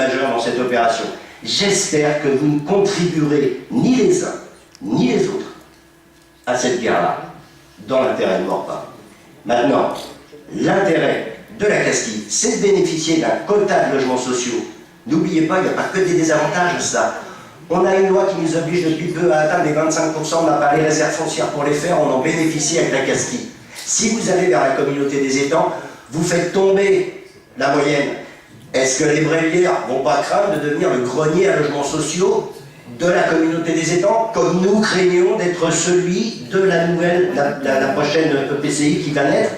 majeur dans cette opération. J'espère que vous ne contribuerez ni les uns, ni les autres à cette guerre-là, dans l'intérêt de Maurepas. Maintenant, l'intérêt de la Castille, c'est de bénéficier d'un quota de logements sociaux. N'oubliez pas, il n'y a pas que des désavantages à ça. On a une loi qui nous oblige depuis peu à atteindre les 25%, on n'a pas les réserves foncières pour les faire, on en bénéficie avec la Castille. Si vous allez vers la communauté des étangs, vous faites tomber la moyenne. Est-ce que les Bréviaires vont pas craindre de devenir le grenier à logements sociaux de la communauté des étangs, comme nous craignons d'être celui de la nouvelle, la prochaine EPCI qui va naître?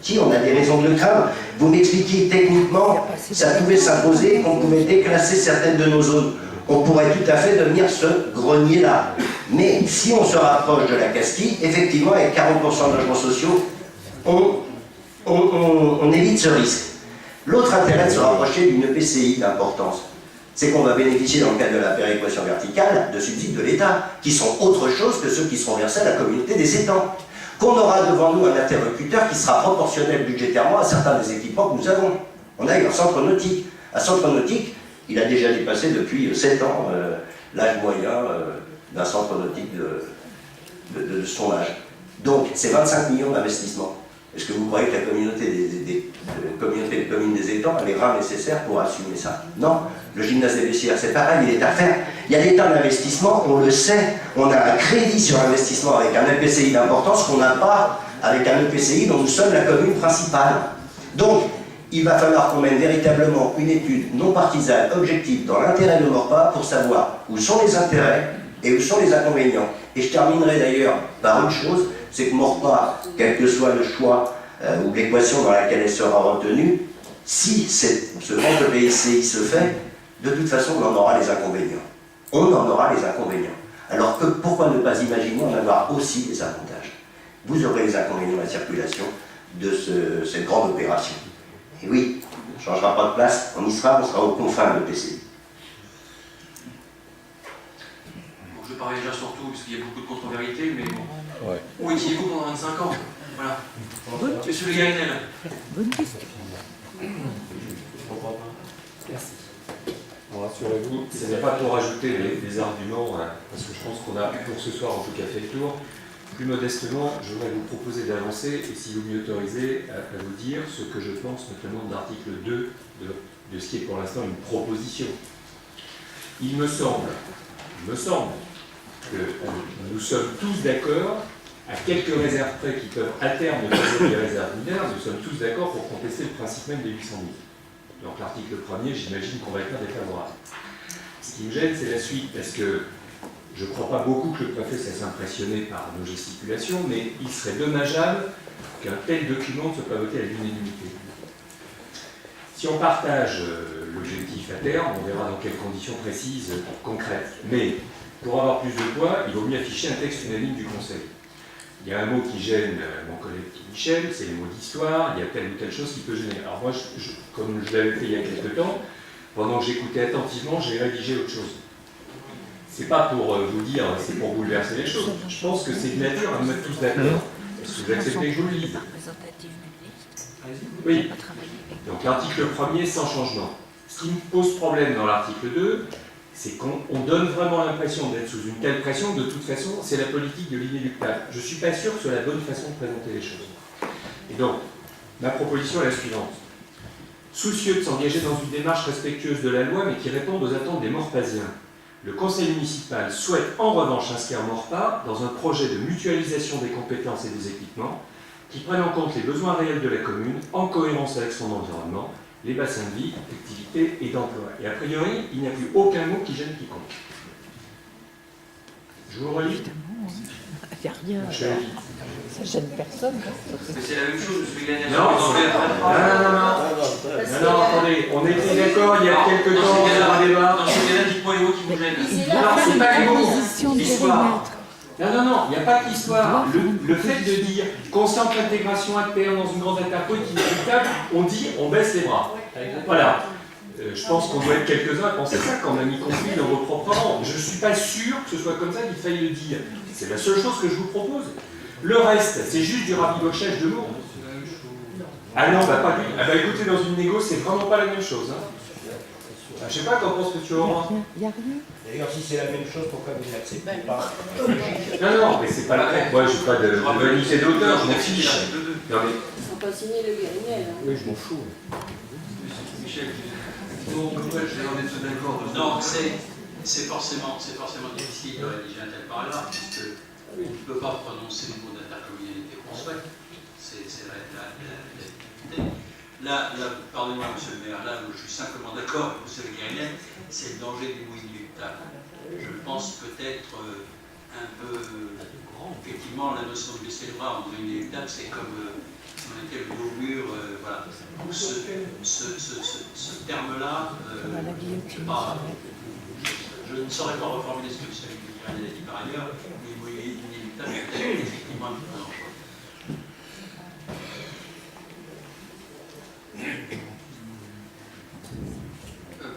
Si, on a des raisons de le craindre. Vous m'expliquiez techniquement, ça pouvait s'imposer, qu'on pouvait déclasser certaines de nos zones. On pourrait tout à fait devenir ce grenier-là. Mais si on se rapproche de la Castille, effectivement, avec 40% de logements sociaux, on évite ce risque. L'autre intérêt de se rapprocher d'une EPCI d'importance, c'est qu'on va bénéficier, dans le cadre de la péréquation verticale, de subsides de l'État, qui sont autre chose que ceux qui seront versés à la communauté des étangs. Qu'on aura devant nous un interlocuteur qui sera proportionnel budgétairement à certains des équipements que nous avons. On a eu un centre nautique. Un centre nautique, il a déjà dépassé depuis 7 ans l'âge moyen d'un centre nautique de son âge. Donc, c'est 25 millions d'investissements. Est-ce que vous croyez que la communauté des communes des étangs a les reins nécessaires pour assumer ça? Non. Le gymnase des Bessières, c'est pareil, il est à faire. Il y a des tas d'investissements, on le sait. On a un crédit sur investissement avec un EPCI d'importance qu'on n'a pas avec un EPCI dont nous sommes la commune principale. Donc, il va falloir qu'on mène véritablement une étude non partisane, objective, dans l'intérêt de Maurepas pour savoir où sont les intérêts et où sont les inconvénients. Et je terminerai d'ailleurs par une chose, c'est que Maurepas, quel que soit le choix ou l'équation dans laquelle elle sera retenue, si ce grand EPCI se fait, de toute façon on en aura les inconvénients. On en aura les inconvénients. Alors que pourquoi ne pas imaginer en avoir aussi les avantages? Vous aurez les inconvénients de la circulation de cette grande opération. Et oui, on ne changera pas de place, on y sera, on sera aux confins de l'EPCI. Je parlais déjà surtout parce qu'il y a beaucoup de contre-vérités, mais bon. Ouais. Où étiez-vous pendant 25 ans? Voilà. Monsieur Le Garinel. Bonne question. Je comprends pas. Merci. Bon, rassurez-vous, ce n'est pas pour rajouter des arguments, parce que je pense qu'on a, pour ce soir en tout cas, fait le tour. Plus modestement, je voudrais vous proposer d'avancer, et si vous m'y autorisez, à vous dire ce que je pense notamment de l'article 2 de ce qui est pour l'instant une proposition. Il me semble que nous sommes tous d'accord, à quelques réserves près qui peuvent à terme devenir des réserves mineures, nous sommes tous d'accord pour contester le principe même des 800 000. Donc l'article 1er, j'imagine qu'on va être défavorable. Ce qui me gêne, c'est la suite, parce que je ne crois pas beaucoup que le préfet se laisse impressionner par nos gesticulations, mais il serait dommageable qu'un tel document ne soit pas voté à l'unanimité. Si on partage l'objectif à terme, on verra dans quelles conditions précises, concrètes. Mais pour avoir plus de poids, il vaut mieux afficher un texte unanime du Conseil. Il y a un mot qui gêne mon collègue Michel, c'est les mots d'histoire, il y a telle ou telle chose qui peut gêner. Alors moi, comme je l'avais fait il y a quelques temps, pendant que j'écoutais attentivement, j'ai rédigé autre chose. C'est pas pour vous dire, c'est pour bouleverser les choses. Je pense que c'est de nature à nous mettre tous d'accord. Est-ce que vous acceptez que je vous le lise? Oui. Donc l'article 1er sans changement. Ce qui me pose problème dans l'article 2, c'est qu'on donne vraiment l'impression d'être sous une telle pression, de toute façon, c'est la politique de l'inéluctable. Je ne suis pas sûr que ce soit la bonne façon de présenter les choses. Et donc, ma proposition est la suivante. Soucieux de s'engager dans une démarche respectueuse de la loi, mais qui réponde aux attentes des Maurepasiens, le conseil municipal souhaite en revanche inscrire Maurepas dans un projet de mutualisation des compétences et des équipements qui prenne en compte les besoins réels de la commune, en cohérence avec son environnement, les bassins de vie, d'activité et d'emploi. Et a priori, il n'y a plus aucun mot qui gêne quiconque. Je vous relis. Il n'y a rien. Ça gêne personne. Mais c'est la même chose, monsieur Le Garinel. Non, attendez, on était d'accord il y a quelques temps sur un débat. Dans ce cas-là, dites-moi les mots qui vous gênent. Non, c'est pas les mots. Proposition de L'histoire. périmètre. Non, il n'y a pas que l'histoire. Le fait de dire consciente intégration à terme dans une grande interco qui est inéluctable, on dit on baisse les bras. Voilà. Je pense qu'on doit être quelques-uns à penser ça quand même, y compris dans vos propres rangs. Je ne suis pas sûr que ce soit comme ça qu'il faille le dire. C'est la seule chose que je vous propose. Le reste, c'est juste du rabibochage de mots. Ah non, bah pas lui. Ah bah écoutez, dans une négo, c'est vraiment pas la même chose. Hein. Je sais pas, qu'en penses que tu auras. Il n'y a rien. D'ailleurs, si c'est la même chose, pourquoi vous l'acceptez pas? Non, mais c'est pas la peine. Moi, j'ai pas de vanité d'auteur, je m'en fiche. Non, mais... Ils ne sont pas signés le Guérinel. Hein. Oui, je m'en fous. Michel, bon, j'ai envie de se d'accord. Non, c'est forcément difficile de rédiger un tel paragraphe, puisque on ne peut pas prononcer le mot d'intercommunalité qu'on souhaite. C'est la difficulté. Là, pardonnez-moi, monsieur le maire, là où je suis simplement d'accord avec monsieur le Guérinel, c'est le danger du mot inéluctable. Je pense peut-être un peu, effectivement, la notion de baisser le bras en mot inéluctable, c'est comme si on était le dos mur, voilà. Donc ce terme-là, je ne saurais pas reformuler ce que monsieur le Guérinel a dit par ailleurs, mais le mot inéluctable est peut-être effectivement un peu dangereux.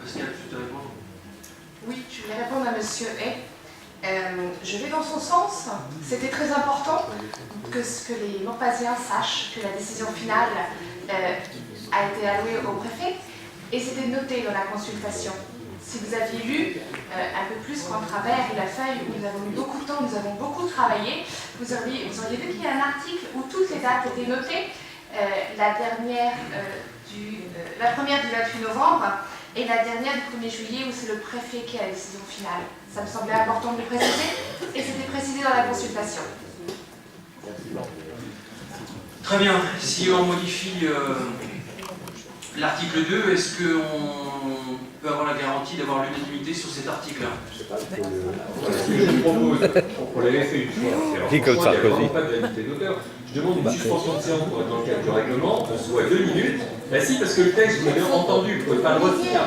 Pascal, tu te réponds? Oui, je vais répondre à Monsieur Hay. Je vais dans son sens. C'était très important que les Morpasiens sachent que la décision finale a été allouée au préfet et c'était noté dans la consultation. Si vous aviez lu un peu plus qu'en travers la feuille où nous avons eu beaucoup de temps, nous avons beaucoup travaillé, vous auriez vu qu'il y a un article où toutes les dates étaient notées. La première du 28 novembre et la dernière du 1er juillet où c'est le préfet qui a la décision finale. Ça me semblait important de le préciser et c'était précisé dans la consultation. Très bien. Si on modifie l'article 2, est-ce qu'on peut avoir la garantie d'avoir l'unanimité sur cet article-là? Je sais pas, ce que je propose, on l'avait fait une fois, il n'y a vraiment pas de vanité d'auteur. Je demande une suspension de séance pour être dans le cadre du règlement, on soit 2 minutes. Bah si, parce que le texte, vous l'avez entendu, vous ne pouvez pas le redire.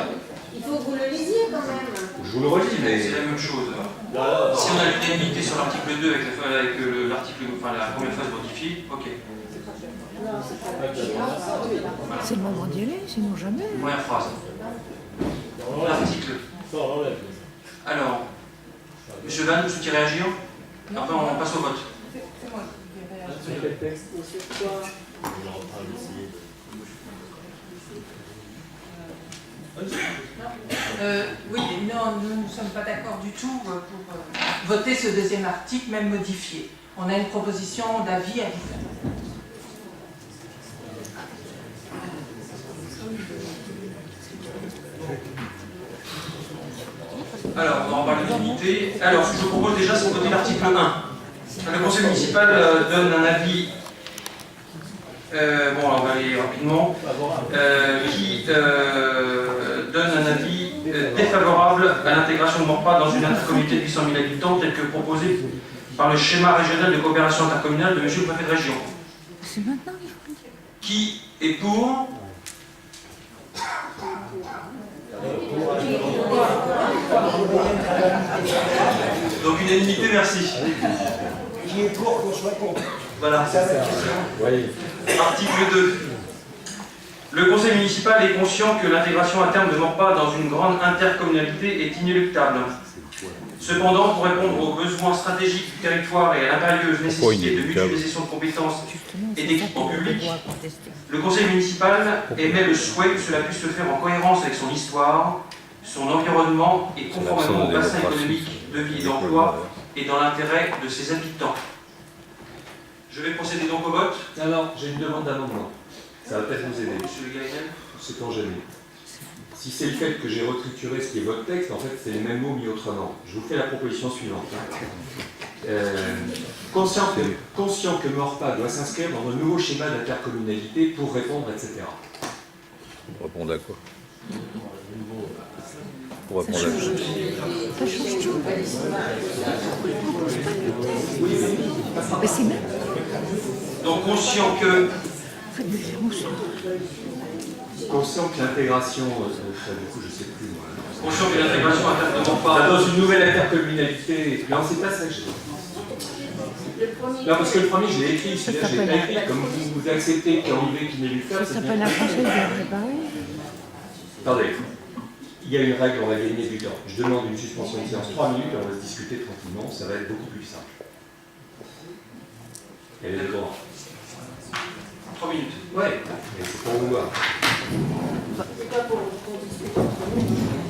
Il faut que vous le lisiez quand même. Je vous le redis, mais... C'est la même chose. Si on a l'unanimité sur l'article 2 avec la première phase modifiée, ok. Non, c'est pas la C'est le moment d'y aller, sinon jamais. Première phrase. L'article. Alors, monsieur Van, vous souhaitez réagir? Après, on passe au vote. Quel texte? Oui, non, nous ne sommes pas d'accord du tout pour voter ce deuxième article, même modifié. On a une proposition d'avis à différer. Alors, on va en parler d'unité. Alors, ce que je vous propose déjà, c'est de voter l'article 1. Le conseil municipal donne un avis, bon, on va aller rapidement, qui donne un avis défavorable à l'intégration de Maurepas dans une intercommunauté de 800 000 habitants, telle que proposée par le schéma régional de coopération intercommunale de monsieur le préfet de région. C'est maintenant qu'il faut le dire. Qui est pour? Donc unanimité, merci. Qui est pour qu'on soit contre? Voilà. Oui. Article 2. Le conseil municipal est conscient que l'intégration à terme de Maurepas dans une grande intercommunalité est inéluctable. Cependant, pour répondre aux besoins stratégiques du territoire et à l'impérieuse nécessité de mutualisation de compétences et d'équipements publics, le conseil municipal émet le souhait que cela puisse se faire en cohérence avec son histoire, son environnement et conformément au bassin économique de vie et d'emploi et dans l'intérêt de ses habitants. Je vais procéder donc au vote. Alors, j'ai une demande d'amendement. Ça va peut-être vous aider. Monsieur Le Guérinel. C'est en gêné. Si c'est le fait que j'ai restructuré ce qui est votre texte, en fait, c'est les mêmes mots mis autrement. Je vous fais la proposition suivante. Conscient que Maurepas doit s'inscrire dans un nouveau schéma d'intercommunalité pour répondre, etc. Répondre à quoi? Pour répondre à quoi? Mais c'est même. Donc conscient que l'intégration, du coup je sais plus moi. Conscient que l'intégration à terme de Maurepas dans une nouvelle intercommunalité. Non, c'est pas ça que j'ai dit. Non, parce que le premier, je l'ai écrit, celui-là, je l'ai pas écrit. Comme vous acceptez qu'Henri qui n'est lu faire, Ça s'appelle la française de préparer. Attendez. Il y a une règle, on va gagner du temps. Je demande une suspension de séance 3 minutes et on va se discuter tranquillement, ça va être beaucoup plus simple. Elle est droit. 3 minutes. Ouais, mais c'est pour vous voir. C'est pas pour discuter entre nous.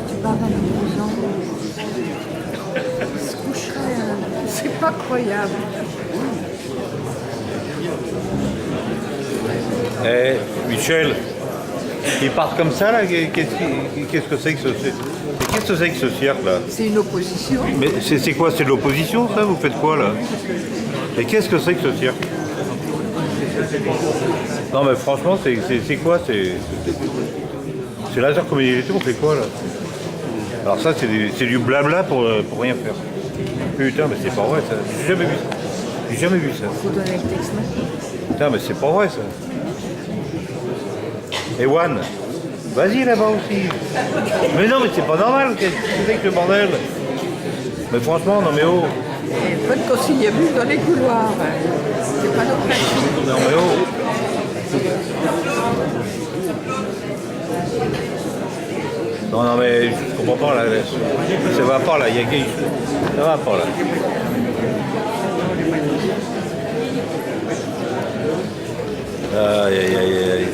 Tu parles d'un opposant. Il se coucherait. C'est pas croyable. Eh, Michel, ils partent comme ça là. Qu'est-ce que c'est que ce cirque là? C'est une opposition. Mais c'est quoi? C'est de l'opposition ça? Vous faites quoi là? Et qu'est-ce que c'est que ce cirque? Non mais franchement, c'est quoi? C'est l'intercommunalité, on fait quoi là? Alors ça, c'est du blabla pour rien faire. Putain, mais c'est pas vrai ça. J'ai jamais vu ça. J'ai jamais vu ça. Faut donner le texte maintenant. Putain, mais c'est pas vrai ça. Ewan, vas-y là-bas aussi. Mais non, mais c'est pas normal. Qu'est-ce que c'est que ce bordel? Mais franchement, non mais oh. Et bonne conciliabule dans les couloirs. C'est pas notre machine. Non mais oh. Non mais je comprends pas là. Ça va pas là. Il y a quelque chose. Ça va pas là. Aïe aïe aïe aïe.